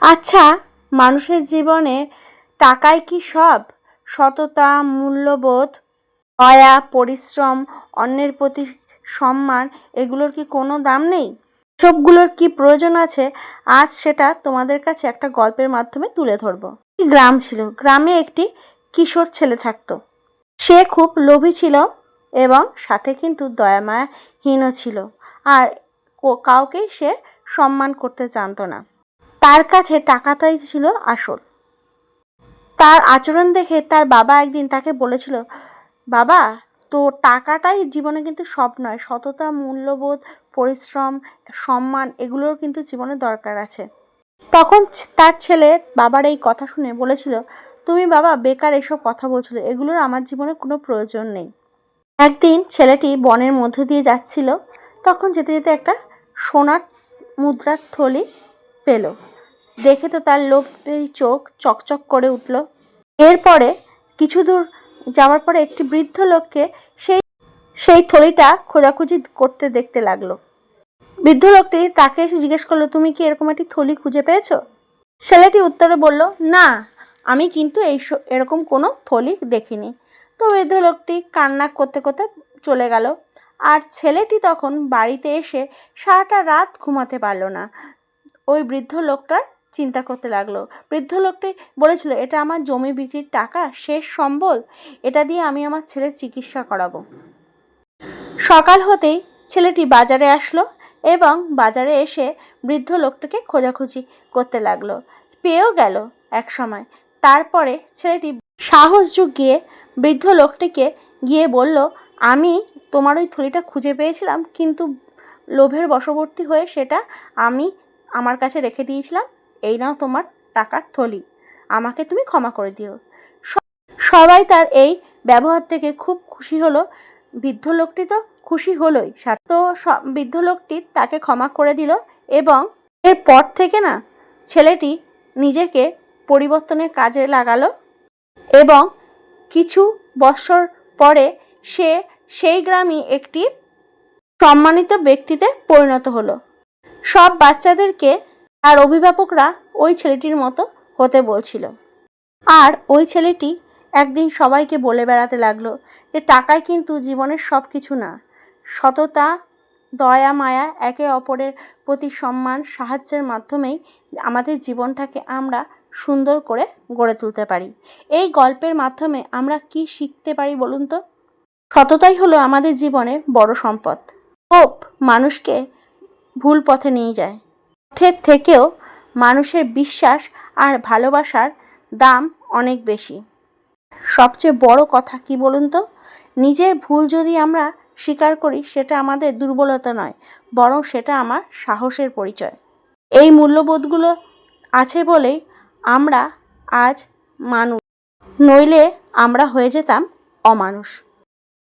আচ্ছা, মানুষের জীবনে টাকাই কি সব? সততা, মূল্যবোধ, দয়া, পরিশ্রম, অন্যের প্রতি সম্মান, এগুলোর কি কোনো দাম নেই? সবগুলোর কি প্রয়োজন আছে? আজ সেটা তোমাদের কাছে একটা গল্পের মাধ্যমে তুলে ধরবো। গ্রাম ছিল, গ্রামে একটি কিশোর ছেলে থাকতো। সে খুব লোভী ছিল এবং সাথে কিন্তু দয়ামায়াহীনও ছিল। আর কাউকেই সে সম্মান করতে জানতো না। তার কাছে টাকাটাই ছিল আসল। তার আচরণ দেখে তার বাবা একদিন তাকে বলেছিল, বাবা, তো টাকাটাই জীবনে কিন্তু সব নয়। সততা, মূল্যবোধ, পরিশ্রম, সম্মান, এগুলোর কিন্তু জীবনে দরকার আছে। তখন তার ছেলে বাবার এই কথা শুনে বলেছিল, তুমি বাবা বেকার এসব কথা বলছিল, এগুলোর আমার জীবনে কোনো প্রয়োজন নেই। একদিন ছেলেটি বনের মধ্য দিয়ে যাচ্ছিল। তখন যেতে যেতে একটা সোনার মুদ্রার থলি পেল। দেখে তো তার লোভী চোখ চকচক করে উঠল। এরপরে কিছু দূর যাওয়ার পরে একটি বৃদ্ধ লোককে সেই থলিটা খোঁজাখুঁজি করতে দেখতে লাগলো। বৃদ্ধ লোকটি তাকে এসে জিজ্ঞেস করলো, তুমি কি এরকম একটি থলি খুঁজে পেয়েছো? ছেলেটি উত্তরে বলল, না, আমি কিন্তু এরকম কোনো থলি দেখিনি। তো বৃদ্ধ লোকটি কান্না করতে করতে চলে গেল। আর ছেলেটি তখন বাড়িতে এসে সারাটা রাত ঘুমাতে পারলো না। ওই বৃদ্ধ লোকটার চিন্তা করতে লাগলো। বৃদ্ধ লোকটি বলেছিল, এটা আমার জমি বিক্রির টাকা, শেষ সম্বল, এটা দিয়ে আমি আমার ছেলের চিকিৎসা করাবো। সকাল হতেই ছেলেটি বাজারে আসলো এবং বাজারে এসে বৃদ্ধ লোকটাকে খোঁজাখুঁজি করতে লাগলো। পেয়েও গেল এক সময়। তারপরে ছেলেটি সাহস জুগিয়ে বৃদ্ধ লোকটিকে গিয়ে বলল, আমি তোমার ওই থলিটা খুঁজে পেয়েছিলাম, কিন্তু লোভের বশবর্তী হয়ে সেটা আমি আমার কাছে রেখে দিয়েছিলাম। এই নাও তোমার টাকার থলি, আমাকে তুমি ক্ষমা করে দিও। সবাই তার এই ব্যবহার থেকে খুব খুশি হলো। বৃদ্ধ লোকটি তো খুশি হলোই, তো বৃদ্ধ লোকটি তাকে ক্ষমা করে দিল। এবং এরপর থেকে না, ছেলেটি নিজেকে পরিবর্তনের কাজে লাগালো এবং কিছু বছর পরে সে সেই গ্রামে একটি সম্মানিত ব্যক্তিতে পরিণত হলো। সব বাচ্চাদেরকে আর অভিভাবকরা ওই ছেলেটির মতো হতে বলছিল। আর ওই ছেলেটি একদিন সবাইকে বলে বেড়াতে লাগলো যে টাকাই কিন্তু জীবনের সব কিছু না। সততা, দয়া, মায়া, একে অপরের প্রতি সম্মান, সাহায্যের মাধ্যমেই আমাদের জীবনটাকে আমরা সুন্দর করে গড়ে তুলতে পারি। এই গল্পের মাধ্যমে আমরা কি শিখতে পারি বলুন তো? সততাই হলো আমাদের জীবনের বড় সম্পদ। লোভ মানুষকে ভুল পথে নিয়ে যায়। অর্থের থেকেও মানুষের বিশ্বাস আর ভালোবাসার দাম অনেক বেশি। সবচেয়ে বড় কথা কি বলুন তো? নিজের ভুল যদি আমরা স্বীকার করি, সেটা আমাদের দুর্বলতা নয়, বরং সেটা আমার সাহসের পরিচয়। এই মূল্যবোধগুলো আছে বলেই আমরা আজ মানুষ, নইলে আমরা হয়ে যেতাম অমানুষ।